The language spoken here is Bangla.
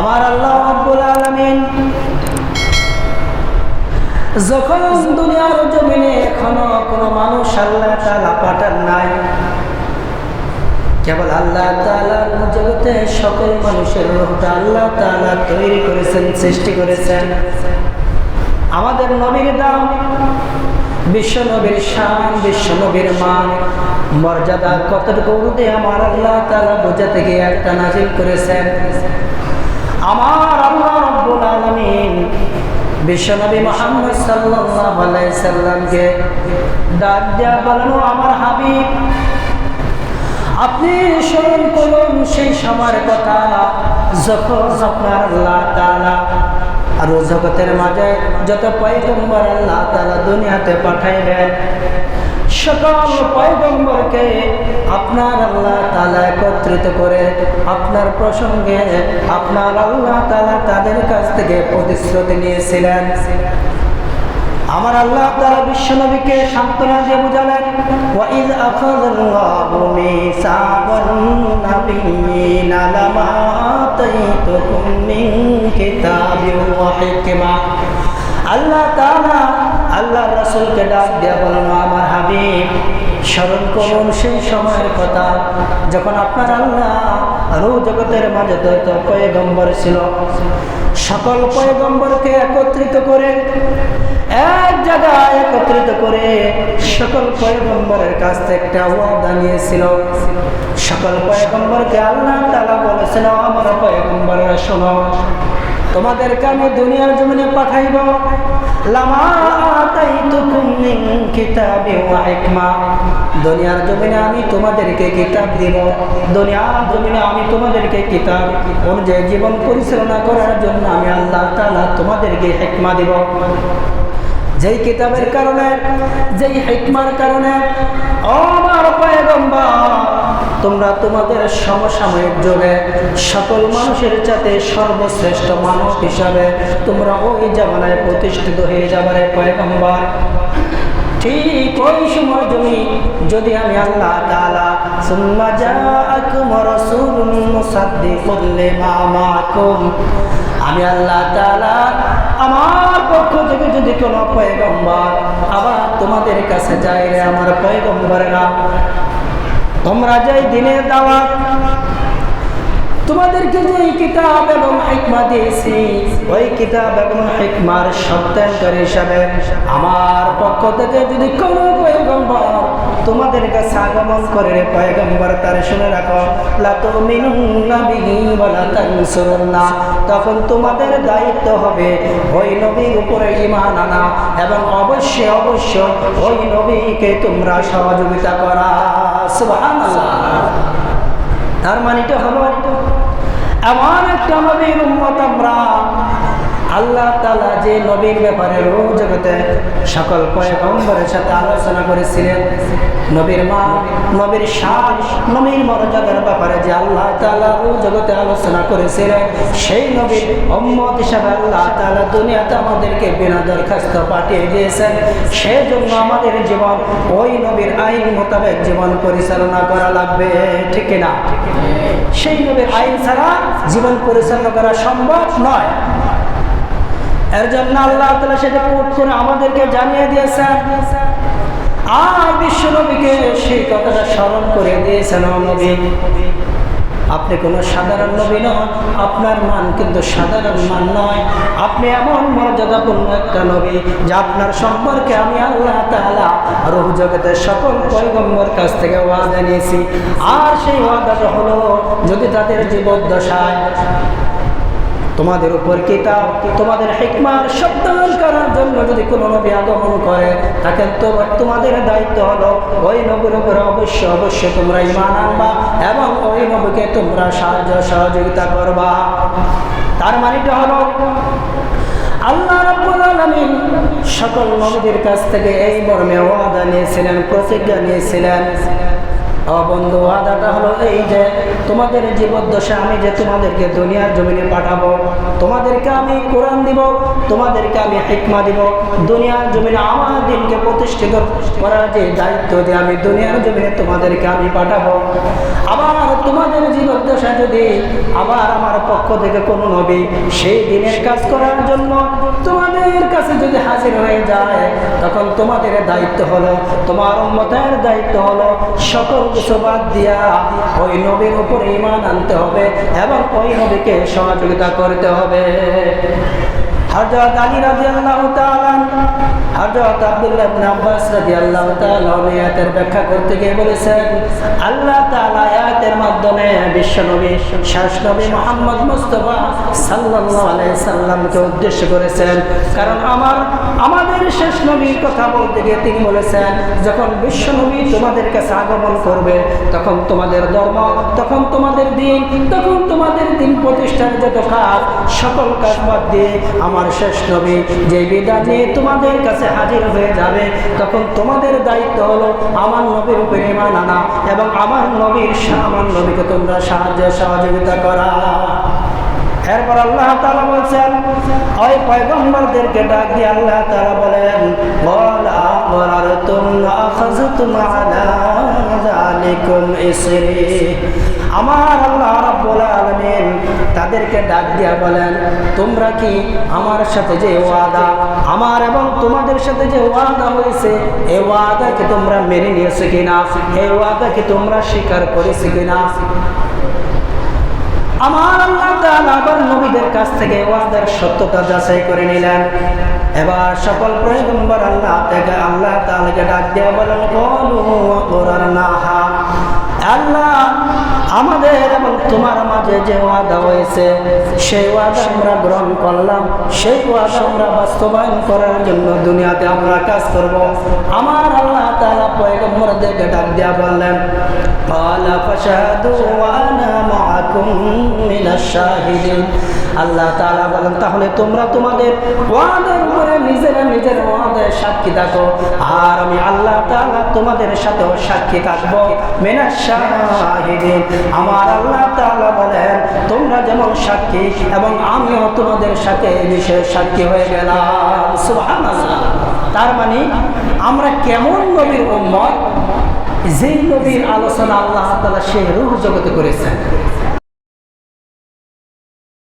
আমার আল্লাহ রাব্বুল আলামিন যখন দুনিয়ার জমিনে এখনো কোনো মানুষ আল্লাহ তাআলা পাঠান নাই, কেবল আল্লাহ তাআলা জগতে সকল মানুষের রূহটা আল্লাহ তাআলা তৈরি করেছেন, সৃষ্টি করেছেন। আমাদের নবীর দাম, বিশ্ব নবীর শান, বিশ্ব নবীর মান, মর্যাদা কতটুকু দিয়ে আমার আল্লাহ তাআলা বোঝাতে গিয়ে একটা নাজিল করেছেন। আমার আল্লাহ রাব্বুল আলামিন বিশ্বনবী মুহাম্মদ সাল্লাল্লাহু আলাইহি সাল্লামকে ডাক দেয়া বলেন, আমার হাবিব আপনি স্মরণ করুন সেই সময়ের কথা যখন আপনার আল্লাহ তাআলা আর জগতের মাঝে যত পয়গম্বর আল্লাহ তাআলা দুনিয়াতে পাঠাইবেন, সকল পয়গম্বরকে আপনার আল্লাহ তাআলা একত্রিত করে আপনার প্রসঙ্গে আপনার আল্লাহ তাআলা তাদের কাছ থেকে প্রতিশ্রুতি নিয়েছিলেন। আমার আল্লাহ তাআলা বিশ্বনবীকে সান্ত্বনা দিয়ে বুঝালেন, ওয়া ইয আখাযাল্লাহু মিসাকান নাবিয়্যিনা লামা আতাইতুকুম মিন কিতাবিন ওয়া হিকমা। আল্লাহ তাআলা আল্লাহর রাসূলকে ডাক দিয়ে বলেন, আমার হাবিব স্মরণ করুন সেই সময়ের কথা যখন আপনার আল্লাহ আরো জগতের মাঝে যত পয়গম্বর ছিল, সকল পয়গম্বরকে একত্রিত করে এক জায়গায় একত্রিত করে সকল পয়গম্বরের কাছ থেকে একটা ওয়াদা নিয়েছিল। সকল পয়গম্বরকে আল্লাহ তাআলা বলেছিল, আমার পয়গম্বররা শোনো, তোমাদেরকে আমি দুনিয়ার জমিনে পাঠাইব, লামা আতাইতুকুম মিন কিতাবিন ওয়া হিকমা। দুনিয়ার জমিনে আমি তোমাদেরকে কিতাব দিব, দুনিয়ার জমিনে আমি তোমাদেরকে কিতাব অনুযায়ী জীবন পরিচালনা করার জন্য আমি আল্লাহ তাআলা তোমাদেরকে হিকমা দিব। যেই কিতাবের কারণে, যেই হিকমার কারণে আমার পয়গম্বর তোমরা তোমাদের সমসাময়িক যুগে সকল মানুষের চাইতে সর্বশ্রেষ্ঠ মানুষ হিসাবে তোমরা ওই জামানায় প্রতিষ্ঠিত হয়ে যাবে পয়গম্বর। ঠিক ওই সময় যদি আমি আল্লাহ তাআলা সুম্মা জাআকুম রাসূলুন মুসাদ্দিকুন লিমা মাআকুম, আমি আল্লাহ তাআলা আমার পক্ষ থেকে যদি কোনো পয়গম্বর আবার তোমাদের কাছে যায়, রে আমার পয়গম্বরেরা, তোমরা যেই দিনের দাওয়াত তোমাদেরকে যে কিতাব এবং হিকমা দিয়েছি, ওই কিতাব এবং হিকমার সত্যায়নকারী হিসাবে আমার পক্ষ থেকে যদি কোনো পয়গম্বর তোমাদের কাছে আগমন করে, রে পয়গম্বর তার শুনে রাখো, লা তুমিনুন্না বিহি ওয়া লা তানসুরুন্না, তখন তোমাদের দায়িত্ব হবে ওই নবীর উপরে ঈমান আনা এবং অবশ্যই অবশ্যই ওই নবীকে তোমরা সহযোগিতা করা। সুবহানাল্লাহ। তার মানেটা হলো এমন একটা নবীর উম্মত আমরা, আল্লাহ তাআলা যে নবীর ব্যাপারে রোজ জগতে সকল পয়গম্বরের সাথে আলোচনা করেছিলেন, নবীর মা, নবীর শান, নবীর মর্যাদার ব্যাপারে যে আল্লাহ তাআলা রোজ জগতে আলোচনা করেছিলেন, সেই নবীর উম্মত হিসেবে আল্লাহ তাআলা দুনিয়াতে আমাদেরকে বিনা দরখাস্ত পাঠিয়ে দিয়েছেন। সেই জন্য আমাদের জীবন ওই নবীর আইন মোতাবেক জীবন পরিচালনা করা লাগবে, ঠিক না? সেই নবীর আইন ছাড়া জীবন পরিচালনা করা সম্ভব নয়। এর জন্য আল্লাহ তাআলা সেটা কোট করে আমাদেরকে জানিয়ে দিয়েছেন, আর বিশ্ব নবীকে সেই কথাটা স্মরণ করে দিয়েছেন, নবী আপনি কোনো সাধারণ নবী নন, আপনার মান কিন্তু সাধারণ মান নয়, আপনি এমন মর্যাদাপূর্ণ একটা নবী যে আপনার সম্পর্কে আমি আল্লাহ তাআলা রূহ জগতের সকল পয়গম্বর কাছ থেকে ওয়াদা নিয়েছি। আর সেই ওয়াদাটা হলো, যদি তাদের জীবদ্দশায় তোমাদের উপর কিতাব, তোমাদের হিকমার সত্যায়ন করার জন্য যদি কোনো নবী আগমন করে, তাকে তোমাদের দায়িত্ব হলো ওই নবীর উপরে অবশ্যই অবশ্যই তোমরা ঈমান আনবা এবং ওই নবীকে তোমরা সাহায্য সহযোগিতা করবা। তার মানেটা হলো আল্লাহ রাব্বুল আলামিন সকল নবীদের কাছ থেকে এই মর্মে ওয়াদা নিয়েছিলেন, প্রতিজ্ঞা নিয়েছিলেন, ও বন্ধু, ওয়াদাটা হলো এই যে তোমাদের জীবদ্দশা আমি যে তোমাদেরকে দুনিয়ার জমিনে পাঠাবো, তোমাদেরকে আমি কোরআন দিব, তোমাদেরকে আমি হিকমা দিব, দুনিয়ার জমিনে আমার দিনকে প্রতিষ্ঠিত করার যে দায়িত্ব দিয়ে আমি দুনিয়ার জমিনে তোমাদেরকে আমি পাঠাবো। আবার তোমাদের জীবদ্দশা যদি আবার আমার পক্ষ থেকে কোনো নবী সেই দিনের কাজ করার জন্য তোমাদের কাছে যদি হাজির হয়ে যায়, তখন তোমাদের দায়িত্ব হলো, তোমার উম্মতের দায়িত্ব হলো সকল কিছু বাদ দিয়া ওই নবীর উপরে ঈমান আনতে হবে এবং ওই নবীকে সহযোগিতা করতে হবে। হযরত আলী রাদিয়াল্লাহু তাআলা, হযরত আব্দুল্লাহ ইবনে আব্বাস রাদিয়াল্লাহু তাআলা আয়াতের ব্যাখ্যা করতে গিয়ে বলেছেন, আল্লাহ তাআলা আয়াতের মাধ্যমে বিশ্বনবী শেষ নবী মুহাম্মদ মুস্তাফা সাল্লাল্লাহু আলাইহি সাল্লামকে উদ্দেশ্য করেছেন। কারণ আমাদের শেষ নবীর কথা বলতে গিয়ে তিনি বলেছেন, যখন বিশ্বনবী তোমাদের কাছে আগমন করবে, তখন তোমাদের ধর্ম, তখন তোমাদের দিন, তখন তোমাদের দিন প্রতিষ্ঠার যত কাজ, সকল কাজ বাদ দিয়ে আমার শেষ নবী যে বিধান নিয়ে তোমাদের কাছে হাজির হয়ে যাবে, তখন তোমাদের দায়িত্ব হলো আমার নবীর উপরে ঈমান আনা এবং আমার নবীকে তোমরা সহযোগিতা করা। এরপর আল্লাহ তাআলা বলছেন, ওই পয়গম্বরদেরকে ডাক দিয়ে আল্লাহ তাআলা বলেন, ওয়ালা আকরারতুম আখাযতুম আলা যালিকুম ইসরি। আমার আল্লাহ রাব্বুল আলামিন তাদেরকে ডাক দিয়া বলেন, তোমরা কি আমার সাথে যে ওয়াদা, আমার এবং তোমাদের সাথে যে ওয়াদা হয়েছে, এই ওয়াদা কি তোমরা মেনে নিয়েছো কিনা, এই ওয়াদা কি তোমরা স্বীকার করেছো কিনা? আমার আল্লাহ তাআলা আবার নবীদের কাছ থেকে ওয়াদার সত্যতা যাচাই করে নিলেন। এবার সকল পয়গম্বর আল্লাহ তাআলাকে ডাক দিয়ে বলেন, ক্বালু আকরারনাহা, আল্লাহ আমাদের এবং তোমার মাঝে যে ওয়াদা হয়েছে সেই ওয়াদা আমরা গ্রহণ করলাম, সেই ওয়াদা আমরা বাস্তবায়ন করার জন্য দুনিয়াতে আমরা কাজ করব। আমার আল্লাহ তাআলা পয়গম্বরদেরকে ডাক দিয়া বললেন, ক্বালা ফাশহাদু ওয়া আনা মাআকুম মিনাশ শাহিদিন। আল্লাহ তাআলা বলেন, তাহলে তোমরা তোমাদের ওয়াদার উপরে নিজের ওয়াদায় সাক্ষী থাকো, আর আমি আল্লাহ তাআলা তোমাদের সাথেও সাক্ষী থাকবো মিনাশ শাহিদিন। আমার আল্লাহ তাআলা বলেন, তোমরা যেমন সাক্ষী এবং আমিও তোমাদের সাথে এই বিষয়ে সাক্ষী হয়ে গেলাম। সুবহানাল্লাহ। তার মানে আমরা কেমন নবীর উম্মত, যেই নবীর আলোচনা আল্লাহ তাআলা সেই রূহ জগতে করেছেন।